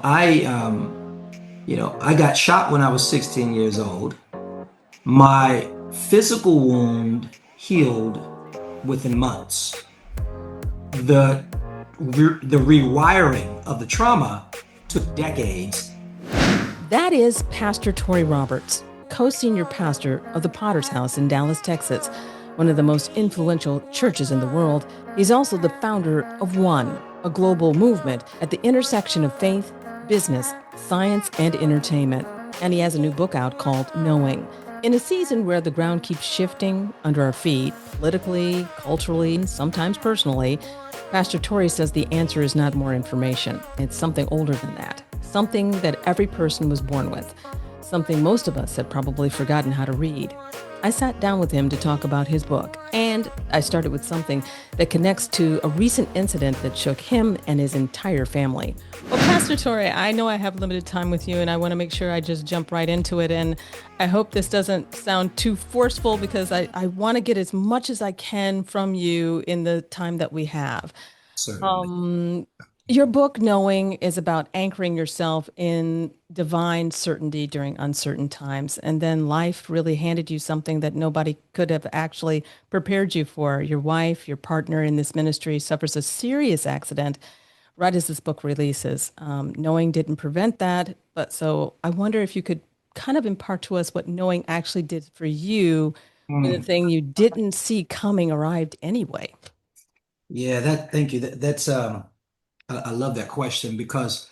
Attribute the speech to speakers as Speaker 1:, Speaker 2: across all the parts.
Speaker 1: I got shot when I was 16 years old. My physical wound healed within months. The rewiring of the trauma took decades.
Speaker 2: That is Pastor Touré Roberts, co senior pastor of the Potter's House in Dallas, Texas, one of the most influential churches in the world. He's also the founder of One, a global movement at the intersection of faith, business, science, and entertainment. And he has a new book out called Knowing. In a season where the ground keeps shifting under our feet, politically, culturally, and sometimes personally, Pastor Touré says the answer is not more information. It's something older than that, something that every person was born with, something most of us had probably forgotten how to read. I sat down with him to talk about his book, and I started with something that connects to a recent incident that shook him and his entire family. Well, Pastor Torre, I know I have limited time with you, and I want to make sure I just jump right into it. And I hope this doesn't sound too forceful because I want to get as much as I can from you in the time that we have.
Speaker 1: Certainly.
Speaker 2: Um, your book, Knowing, is about anchoring yourself in divine certainty during uncertain times. And then life really handed you something that nobody could have actually prepared you for. Your wife, your partner in this ministry, suffers a serious accident right as this book releases. Knowing didn't prevent that. But so I wonder if you could kind of impart to us what Knowing actually did for you when the
Speaker 1: Mm.
Speaker 2: thing you didn't see coming arrived anyway.
Speaker 1: Yeah, thank you. I love that question because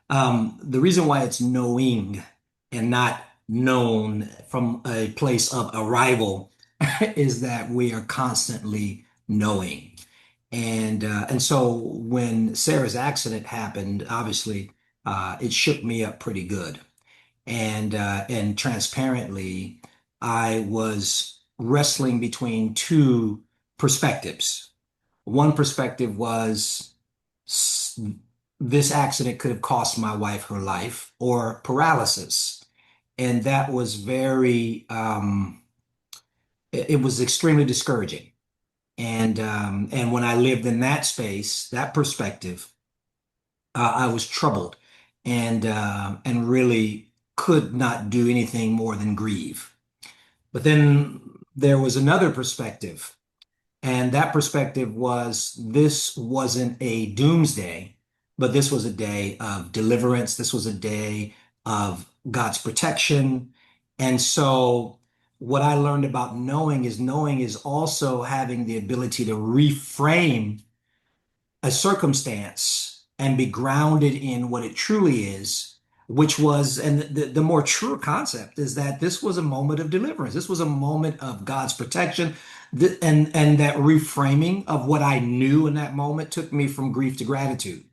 Speaker 1: the reason why it's knowing and not known from a place of arrival is that we are constantly knowing. And so when Sarah's accident happened, obviously it shook me up pretty good. And transparently, I was wrestling between two perspectives. One perspective was s- this accident could have cost my wife her life or paralysis. And that was it was extremely discouraging. And when I lived in that space, that perspective, I was troubled and really could not do anything more than grieve. But then there was another perspective. And that perspective was this wasn't a doomsday, but this was a day of deliverance. This was a day of God's protection. And so, what I learned about knowing is also having the ability to reframe a circumstance and be grounded in what it truly is, which was, and the more true concept is that this was a moment of deliverance. This was a moment of God's protection. And that reframing of what I knew in that moment took me from grief to gratitude.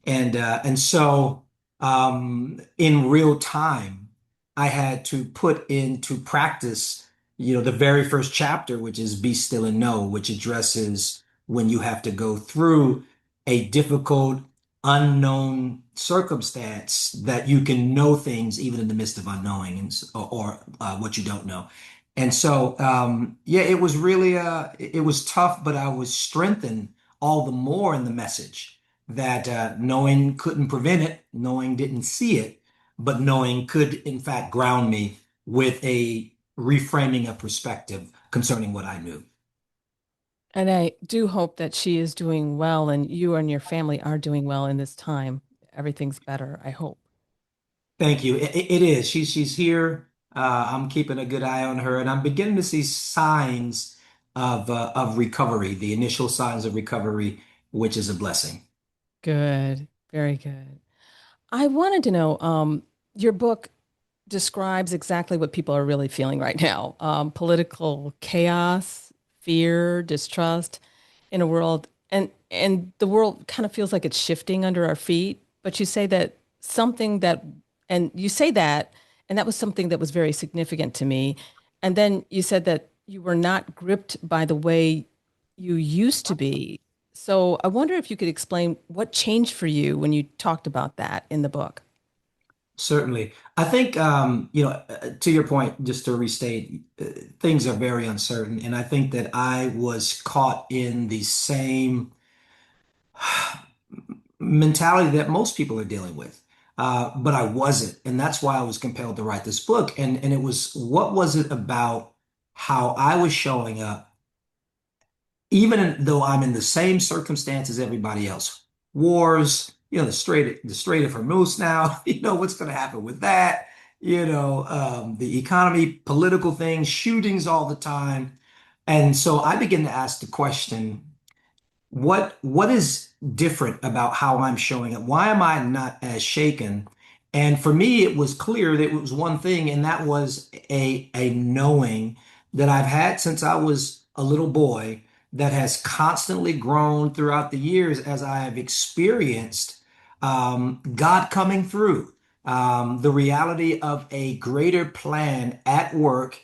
Speaker 1: And so in real time, I had to put into practice, the very first chapter, which is Be Still and Know, which addresses when you have to go through a difficult, unknown circumstance that you can know things even in the midst of unknowing or what you don't know. And so, yeah, it was really, it was tough, but I was strengthened all the more in the message that knowing couldn't prevent it, knowing didn't see it, but knowing could, in fact, ground me with a reframing of perspective concerning what I knew.
Speaker 2: And I do hope that she is doing well and you and your family are doing well in this time. Everything's better, I hope.
Speaker 1: Thank you. It is. She's here. I'm keeping a good eye on her, and I'm beginning to see signs of recovery, the initial signs of recovery, which is a blessing.
Speaker 2: Good. Very good. I wanted to know, your book describes exactly what people are really feeling right now. Political chaos, fear, distrust in a world and the world kind of feels like it's shifting under our feet. But you say that something that and you say that and that was something that was very significant to me. And then you said that you were not gripped by the way you used to be. So I wonder if you could explain what changed for you when you talked about that in the book.
Speaker 1: Certainly. I think, to your point, just to restate, things are very uncertain. And I think that I was caught in the same mentality that most people are dealing with. but I wasn't. And that's why I was compelled to write this book. And it was, what was it about how I was showing up, though I'm in the same circumstance as everybody else? Wars, the Strait of Hormuz now, what's going to happen with that? The economy, political things, shootings all the time. And so I begin to ask the question, what is different about how I'm showing up? Why am I not as shaken? And for me, it was clear that it was one thing, and that was a knowing that I've had since I was a little boy that has constantly grown throughout the years as I have experienced God coming through, the reality of a greater plan at work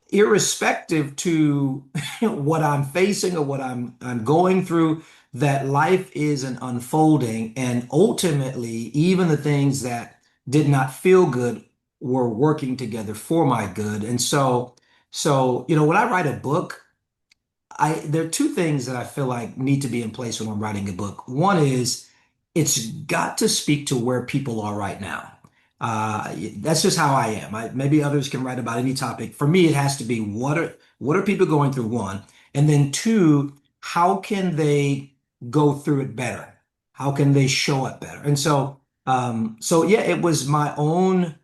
Speaker 1: irrespective to what I'm facing or what I'm going through, that life is an unfolding, and ultimately, even the things that did not feel good were working together for my good. And so when I write a book, there are two things that I feel like need to be in place when I'm writing a book. One is it's got to speak to where people are right now. That's just how I am. Maybe others can write about any topic. For me, it has to be what are people going through, one, and then two, how can they go through it better? How can they show up better? And so yeah, it was my own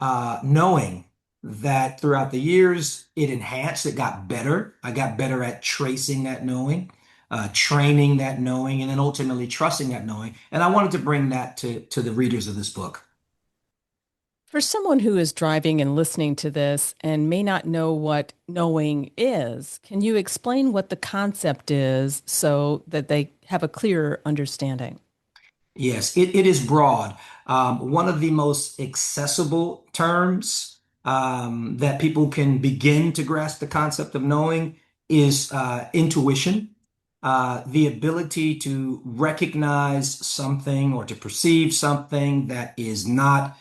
Speaker 1: knowing that throughout the years it enhanced, it got better. I got better at tracing that knowing, training that knowing, and then ultimately trusting that knowing. And I wanted to bring that to the readers of this book.
Speaker 2: For someone who is driving and listening to this and may not know what knowing is, can you explain what the concept is so that they have a clearer understanding?
Speaker 1: Yes, it is broad. One of the most accessible terms that people can begin to grasp the concept of knowing is intuition, the ability to recognize something or to perceive something that is not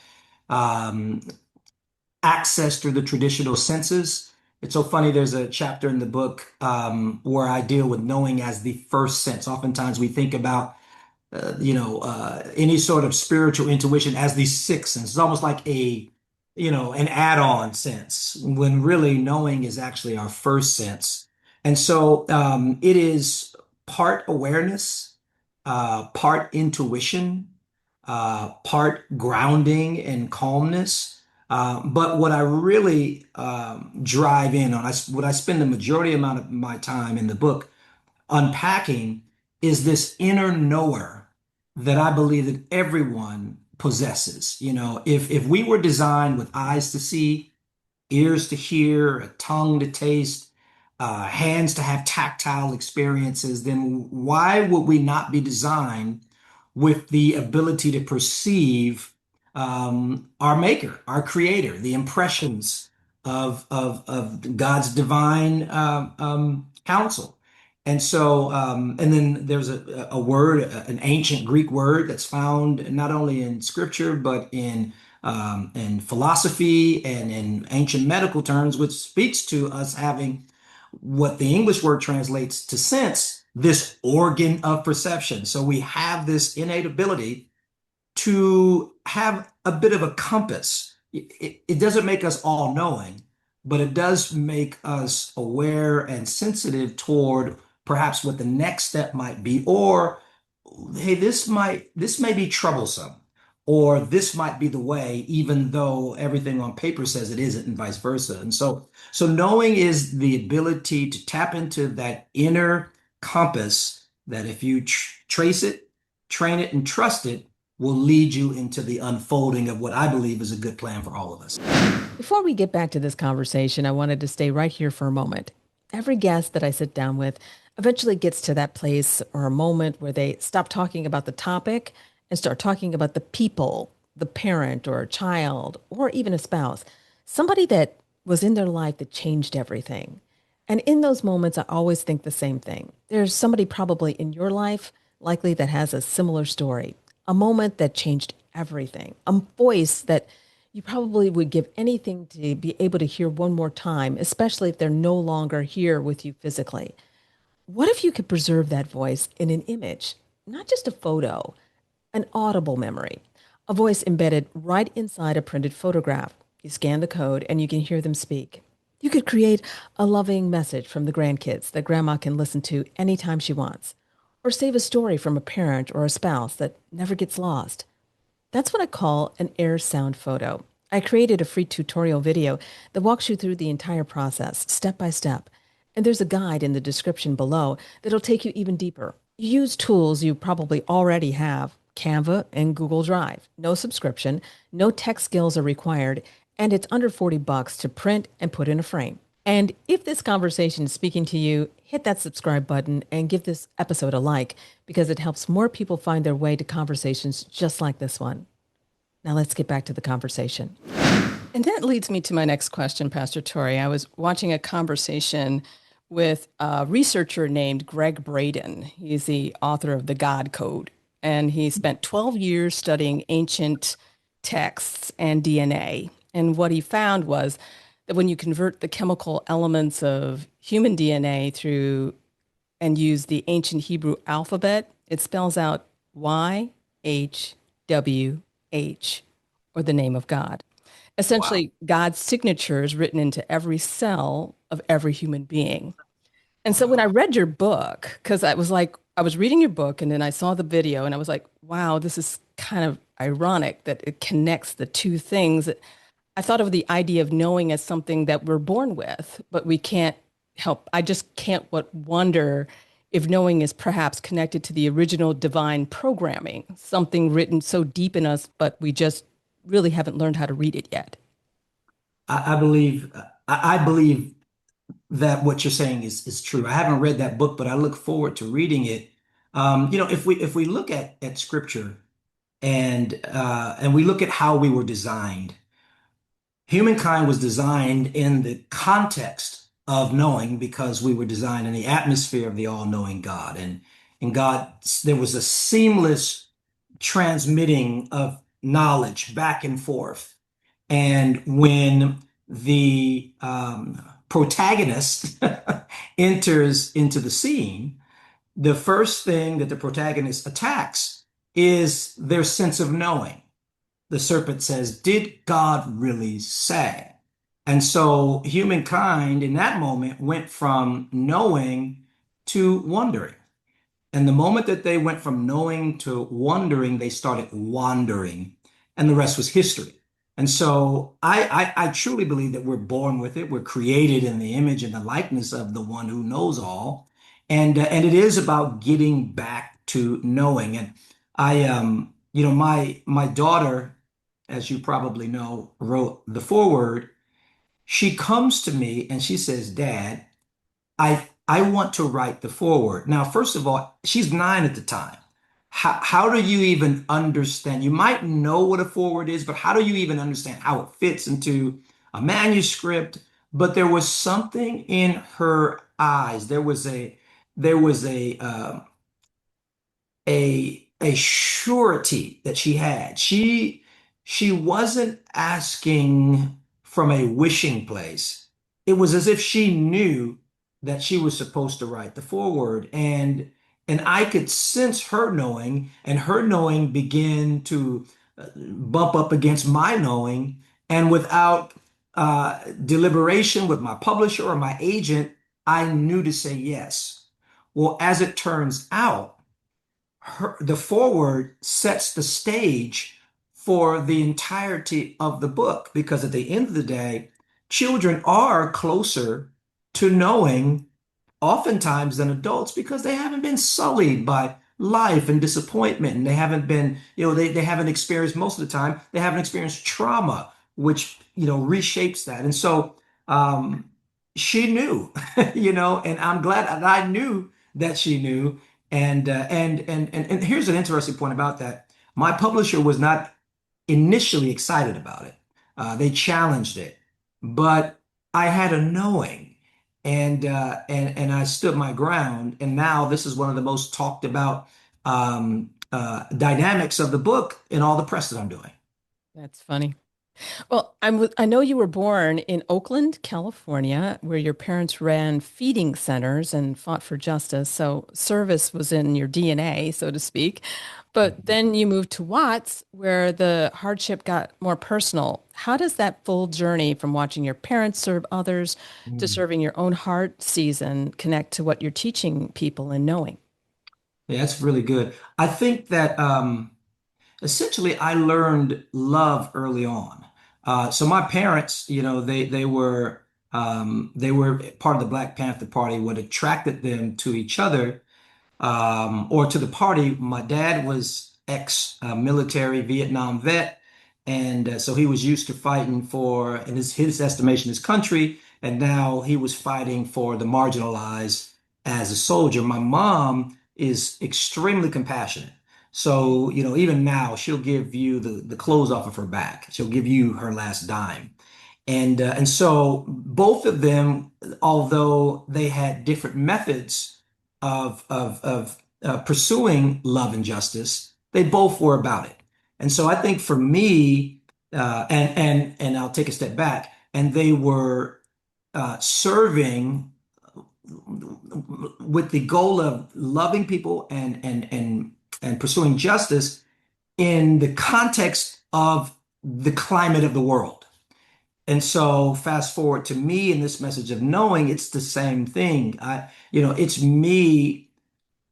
Speaker 1: um, accessed through the traditional senses. It's so funny. There's a chapter in the book where I deal with knowing as the first sense. Oftentimes we think about any sort of spiritual intuition as the sixth sense. It's almost like an add-on sense, when really knowing is actually our first sense. And so it is part awareness, part intuition, part grounding and calmness. But what I really drive in on, what I spend the majority amount of my time in the book unpacking is this inner knower that I believe that everyone possesses. If we were designed with eyes to see, ears to hear, a tongue to taste, hands to have tactile experiences, then why would we not be designed with the ability to perceive our maker, our creator, the impressions of God's divine counsel? And then there's a word, an ancient Greek word that's found not only in scripture, but in philosophy and in ancient medical terms, which speaks to us having what the English word translates to sense, this organ of perception. So we have this innate ability to have a bit of a compass. It doesn't make us all knowing, but it does make us aware and sensitive toward perhaps what the next step might be, or hey, this may be troublesome, or this might be the way, even though everything on paper says it isn't, and vice versa. And so knowing is the ability to tap into that inner compass that if you trace it, train it, and trust it, will lead you into the unfolding of what I believe is a good plan for all of us.
Speaker 2: Before we get back to this conversation, I wanted to stay right here for a moment. Every guest that I sit down with eventually gets to that place or a moment where they stop talking about the topic and start talking about the people, the parent or a child, or even a spouse, somebody that was in their life that changed everything. And in those moments, I always think the same thing. There's somebody probably in your life, likely that has a similar story, a moment that changed everything, a voice that you probably would give anything to be able to hear one more time, especially if they're no longer here with you physically. What if you could preserve that voice in an image, not just a photo, an audible memory, a voice embedded right inside a printed photograph. You scan the code and you can hear them speak. You could create a loving message from the grandkids that grandma can listen to anytime she wants, or save a story from a parent or a spouse that never gets lost. That's what I call an HeirSound photo. I created a free tutorial video that walks you through the entire process, step by step. And there's a guide in the description below that'll take you even deeper. You use tools you probably already have, Canva and Google Drive. No subscription, no tech skills are required, and it's under 40 bucks to print and put in a frame. And if this conversation is speaking to you, hit that subscribe button and give this episode a like because it helps more people find their way to conversations just like this one. Now let's get back to the conversation. And that leads me to my next question, Pastor Touré. I was watching a conversation with a researcher named Gregg Braden. He's the author of The God Code, and he spent 12 years studying ancient texts and DNA. And what he found was that when you convert the chemical elements of human DNA through and use the ancient Hebrew alphabet, it spells out YHWH, or the name of God.
Speaker 1: Wow.
Speaker 2: Essentially, God's signature is written into every cell of every human being. And so when I
Speaker 1: Wow.
Speaker 2: read your book, because I was reading your book and then I saw the video and I was like, wow, this is kind of ironic that it connects the two things. I thought of the idea of knowing as something that we're born with, but we can't help. I just can't but wonder if knowing is perhaps connected to the original divine programming, something written so deep in us, but we just really haven't learned how to read it yet.
Speaker 1: I believe that what you're saying is true. I haven't read that book, but I look forward to reading it. If we look at scripture and we look at how we were designed, humankind was designed in the context of knowing because we were designed in the atmosphere of the all-knowing God. And God, there was a seamless transmitting of knowledge back and forth. And when the protagonist enters into the scene, the first thing that the protagonist attacks is their sense of knowing. The serpent says, did God really say? And so humankind in that moment went from knowing to wondering. And the moment that they went from knowing to wondering, they started wandering, and the rest was history. And so I truly believe that we're born with it. We're created in the image and the likeness of the one who knows all. And it is about getting back to knowing. And my daughter, as you probably know, wrote the foreword. She comes to me and she says, Dad, I want to write the foreword. Now, first of all, she's 9 at the time. How do you even understand? You might know what a foreword is, but how do you even understand how it fits into a manuscript? But there was something in her eyes. There was a surety that she had. She wasn't asking from a wishing place. It was as if she knew that she was supposed to write the foreword, and I could sense her knowing, and her knowing begin to bump up against my knowing, and without deliberation with my publisher or my agent, I knew to say yes. Well, as it turns out, the foreword sets the stage for the entirety of the book because at the end of the day, children are closer to knowing oftentimes than adults because they haven't been sullied by life and disappointment, and they haven't been, they haven't experienced, most of the time they haven't experienced trauma, which reshapes that. And so she knew, and I'm glad that I knew that she knew. And here's an interesting point about that. My publisher was not initially excited about it. They challenged it, but I had a knowing, and I stood my ground. And now this is one of the most talked about dynamics of the book in all the press that I'm doing.
Speaker 2: That's funny. Well, I know you were born in Oakland, California, where your parents ran feeding centers and fought for justice. So service was in your DNA, so to speak. But then you moved to Watts, where the hardship got more personal. How does that full journey from watching your parents serve others to
Speaker 1: Mm.
Speaker 2: serving your own heart season connect to what you're teaching people and knowing?
Speaker 1: Yeah, that's really good. I think that essentially I learned love early on. So my parents, they were part of the Black Panther Party. What attracted them to each other or to the party. My dad was ex-military Vietnam vet, and so he was used to fighting for, in his estimation, his country, and now he was fighting for the marginalized as a soldier. My mom is extremely compassionate. So, even now, she'll give you the clothes off of her back. She'll give you her last dime. And so both of them, although they had different methods of pursuing love and justice, they both were about it. And so I think for me, and I'll take a step back, and they were serving with the goal of loving people and pursuing justice in the context of the climate of the world. And so fast forward to me in this message of knowing, it's the same thing. It's me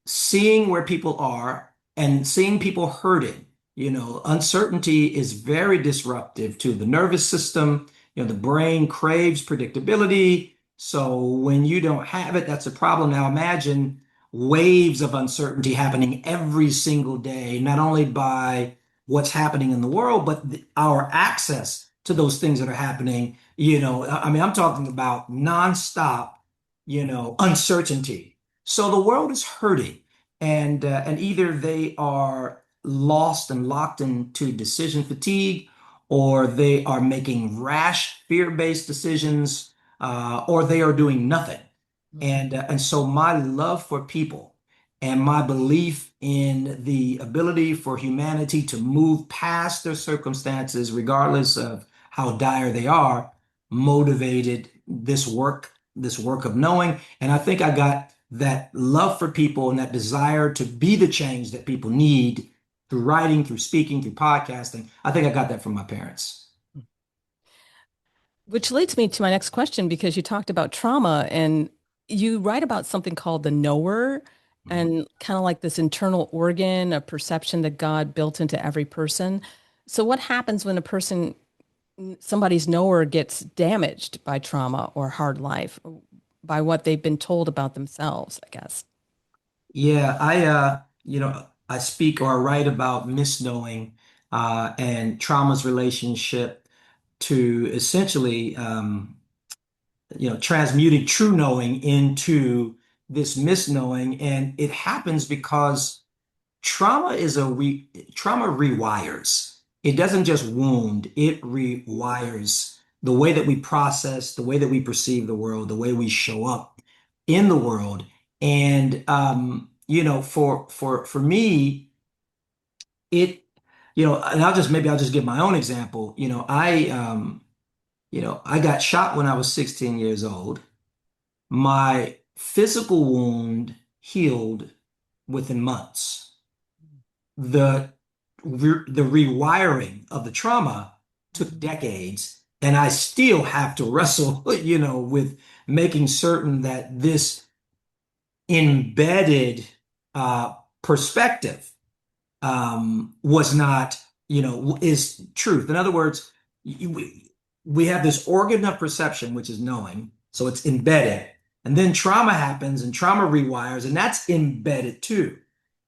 Speaker 1: seeing where people are and seeing people hurting. Uncertainty is very disruptive to the nervous system. The brain craves predictability. So when you don't have it, that's a problem. Now imagine waves of uncertainty happening every single day, not only by what's happening in the world, but our access to those things that are happening. I mean, I'm talking about nonstop, uncertainty. So the world is hurting, and either they are lost and locked into decision fatigue, or they are making rash, fear-based decisions, or they are doing nothing. And so my love for people and my belief in the ability for humanity to move past their circumstances, regardless of how dire they are, motivated this work of knowing. And I think I got that love for people and that desire to be the change that people need through writing, through speaking, through podcasting. I think I got that from my parents.
Speaker 2: Which leads me to my next question because you talked about trauma and you write about something called the knower and kind of like this internal organ, a perception that God built into every person. So, what happens when somebody's knower gets damaged by trauma or hard life, by what they've been told about themselves, I guess?
Speaker 1: Yeah, I speak or write about misknowing and trauma's relationship to essentially transmuting true knowing into this misknowing. And it happens because trauma rewires. It doesn't just wound, it rewires the way that we process, the way that we perceive the world, the way we show up in the world. And for me, it, and I'll just give my own example. I got shot when I was 16 years old. My physical wound healed within months. The rewiring of the trauma took decades, and I still have to wrestle, with making certain that this embedded perspective was not, is truth. In other words, we have this organ of perception, which is knowing, so it's embedded, and then trauma happens, and trauma rewires, and that's embedded too.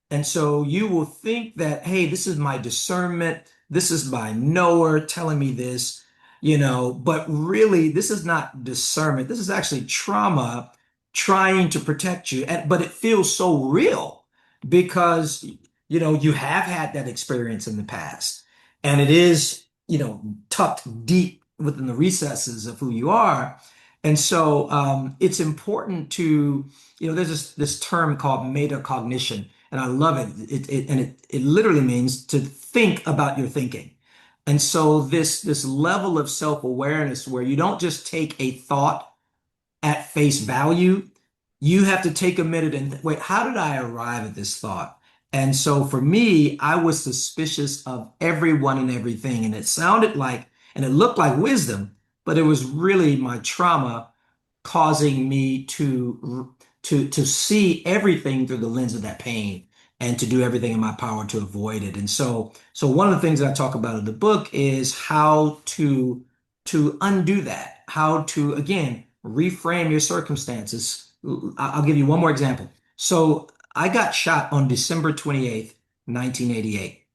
Speaker 1: And so you will think that, hey, this is my discernment, this is my knower telling me this, but really, this is not discernment. This is actually trauma trying to protect you. But it feels so real because, you have had that experience in the past. And it is, tucked deep within the recesses of who you are. And so it's important to, there's this term called metacognition, and I love it. It literally means to think about your thinking. And so this level of self-awareness where you don't just take a thought at face value, you have to take a minute and wait, how did I arrive at this thought? And so for me, I was suspicious of everyone and everything. And it sounded like, and it looked like wisdom, but it was really my trauma causing me to see everything through the lens of that pain and to do everything in my power to avoid it. And so one of the things that I talk about in the book is how to undo that, how to again reframe your circumstances. I'll give you one more example. So I got shot on December 28th, 1988.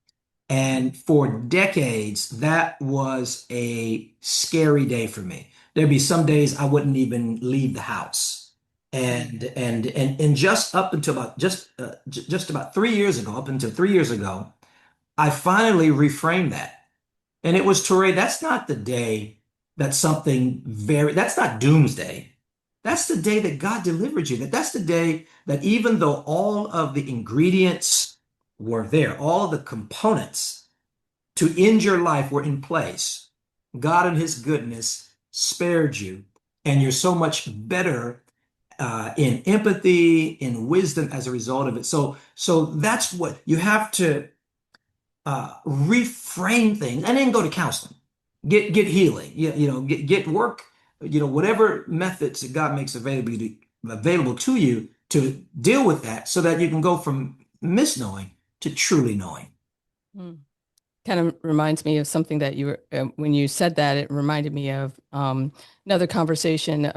Speaker 1: And for decades, that was a scary day for me. There'd be some days I wouldn't even leave the house. And just up until about just about 3 years ago, up until 3 years ago, I finally reframed that. And it was Touré, that's not the day that's not doomsday. That's the day that God delivered you. That's the day that even though all of the ingredients were there, all the components to end your life were in place. God in his goodness spared you, and you're so much better in empathy, in wisdom as a result of it. So that's what you have to reframe things, and then go to counseling, get healing, get work, whatever methods that God makes available to you to deal with that, so that you can go from misknowing to truly knowing.
Speaker 2: Mm. Kind of reminds me of something that you were, when you said that, it reminded me of another conversation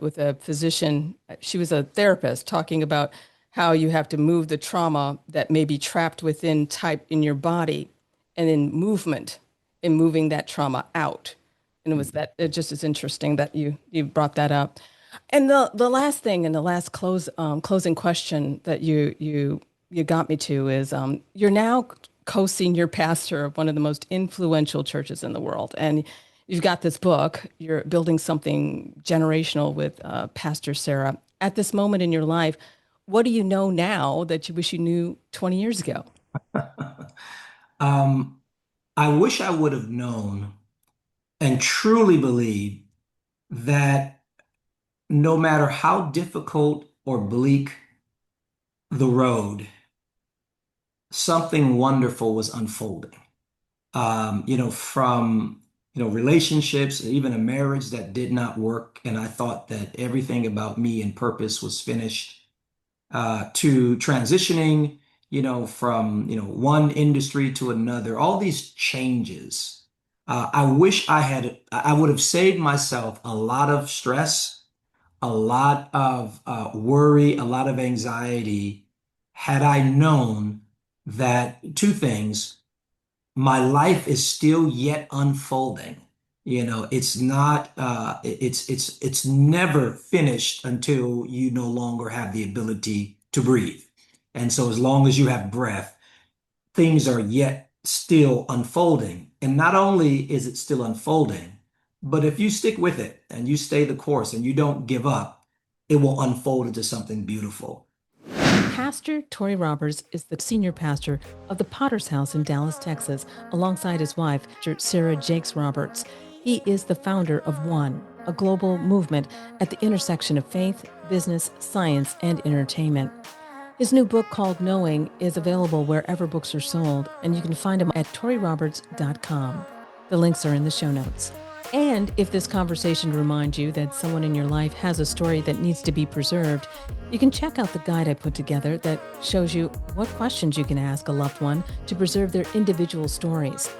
Speaker 2: with a physician. She was a therapist talking about how you have to move the trauma that may be trapped within type in your body, and then movement in moving that trauma out. And it just is interesting that you brought that up. And the last thing, and the last closing question that you got me to is, you're now co-senior pastor of one of the most influential churches in the world. And you've got this book, you're building something generational with Pastor Sarah. At this moment in your life, what do you know now that you wish you knew 20 years ago?
Speaker 1: Um, I wish I would have known and truly believed that no matter how difficult or bleak the road, something wonderful was unfolding. From relationships, even a marriage that did not work, and I thought that everything about me and purpose was finished. To transitioning, from one industry to another, all these changes. I wish I would have saved myself a lot of stress, a lot of worry, a lot of anxiety, had I known that two things: my life is still yet unfolding. It's not it's never finished until you no longer have the ability to breathe. And so as long as you have breath, things are yet still unfolding. And not only is it still unfolding, but if you stick with it and you stay the course and you don't give up, it will unfold into something beautiful.
Speaker 2: Pastor Touré Roberts is the senior pastor of the Potter's House in Dallas, Texas, alongside his wife, Sarah Jakes Roberts. He is the founder of One, a global movement at the intersection of faith, business, science, and entertainment. His new book called Knowing is available wherever books are sold, and you can find him at toryroberts.com. The links are in the show notes. And if this conversation reminds you that someone in your life has a story that needs to be preserved, you can check out the guide I put together that shows you what questions you can ask a loved one to preserve their individual stories.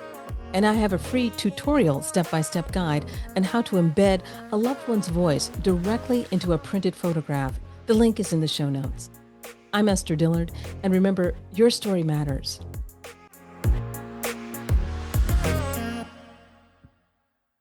Speaker 2: And I have a free tutorial step-by-step guide on how to embed a loved one's voice directly into a printed photograph. The link is in the show notes. I'm Esther Dillard, and remember, your story matters.